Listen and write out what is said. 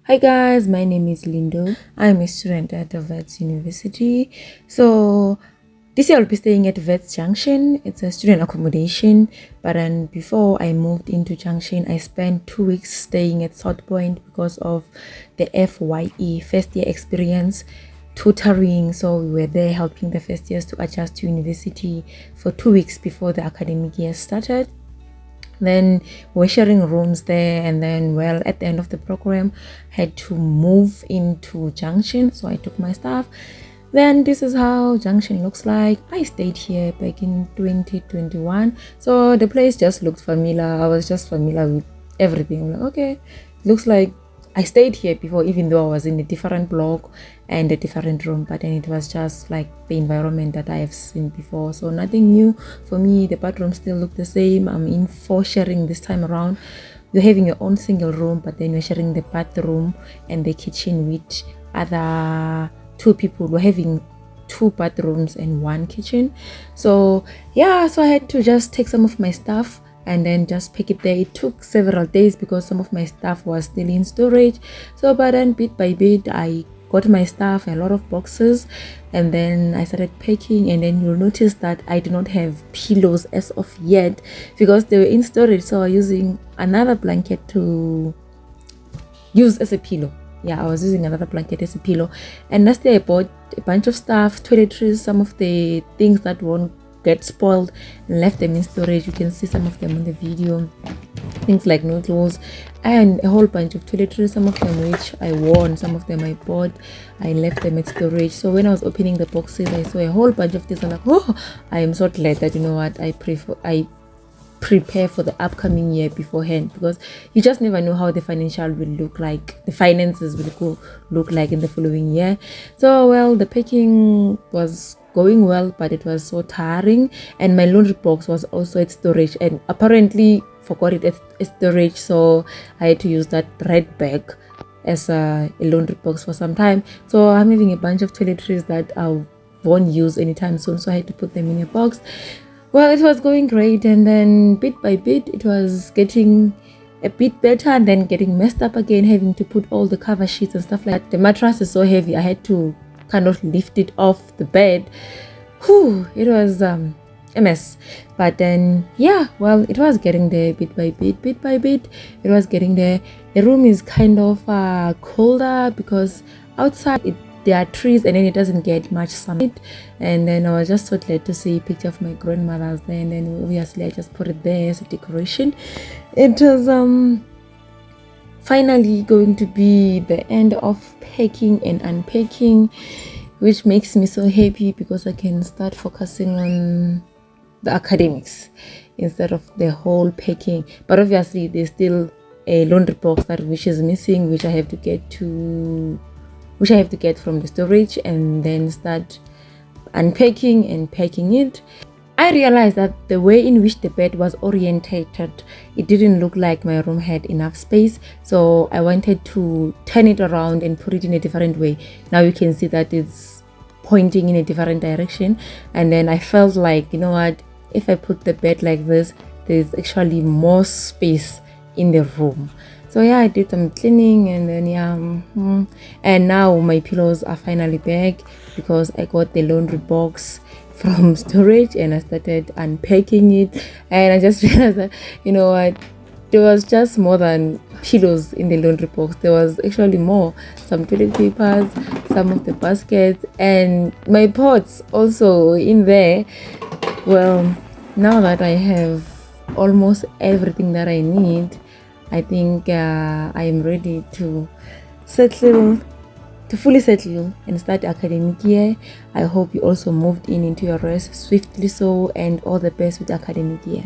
Hi guys, my name is Lindo. I'm a student at the Wits University. So this year I'll be staying at Wits Junction. It's a student accommodation. But then before I moved into Junction, I spent 2 weeks staying at South Point because of the FYE, first year experience tutoring. So we were there helping the first years to adjust to university for 2 weeks before the academic year started. Then we're sharing rooms there, and then at the end of the program had to move into Junction, so I took my stuff. Then this is how Junction looks like. I stayed here back in 2021, so the place just looked familiar. I was just familiar with everything. I'm like, okay, looks like I stayed here before, even though I was in a different block and a different room, but then it was just like the environment that I have seen before. So nothing new for me. The bathroom still look the same. I'm in for sharing this time around. You're having your own single room, but then you're sharing the bathroom and the kitchen with other two people. We're having 2 bathrooms and 1 kitchen. So yeah, so I had to just take some of my stuff and then just pick it there. It took several days because some of my stuff was still in storage. So but then bit by bit I got my stuff, a lot of boxes, and then I started packing. And then you'll notice that I do not have pillows as of yet because they were in storage, so I was using another blanket to use as a pillow. Yeah, I was using another blanket as a pillow. And last year I bought a bunch of stuff, toiletries, some of the things that won't get spoiled, and left them in storage. You can see some of them on the video, things like noodles and a whole bunch of toiletries, some of them which I wore and some of them I bought. I left them at storage. So when I was opening the boxes, I saw a whole bunch of this. I'm like, oh, I am so glad that, you know what, I prepare for the upcoming year beforehand, because you just never know how the financial will look like, the finances will look like in the following year. So the packing was going well, but it was so tiring, and my laundry box was also at storage and apparently forgot it at storage, so I had to use that red bag as a laundry box for some time. So I'm having a bunch of toiletries that I won't use anytime soon, so I had to put them in a box. It was going great, and then bit by bit it was getting a bit better and then getting messed up again, having to put all the cover sheets and stuff like that. The mattress is so heavy, I had to kind of lift it off the bed. It was a mess, but then it was getting there bit by bit. It was getting there. The room is kind of colder because outside there are trees, and then it doesn't get much sunlight. And then I was just so glad to see a picture of my grandmother's there, and then obviously I just put it there as a decoration. It was finally going to be the end of packing and unpacking, which makes me so happy because I can start focusing on the academics instead of the whole packing. But obviously there's still a laundry box which is missing, which I have to get from the storage and then start unpacking and packing it. I realized that the way in which the bed was orientated, it didn't look like my room had enough space, so I wanted to turn it around and put it in a different way. Now you can see that it's pointing in a different direction, and then I felt like, you know what, if I put the bed like this, there's actually more space in the room. So I did some cleaning, and then and now my pillows are finally back because I got the laundry box from storage and I started unpacking it. And I just realized that, you know what, there was just more than pillows in the laundry box. There was actually more, some toilet papers, some of the baskets, and my pots also in there. Now that I have almost everything that I need, I think I am ready to fully settle and start the academic year. I hope you also moved into your rest swiftly, and all the best with the academic year.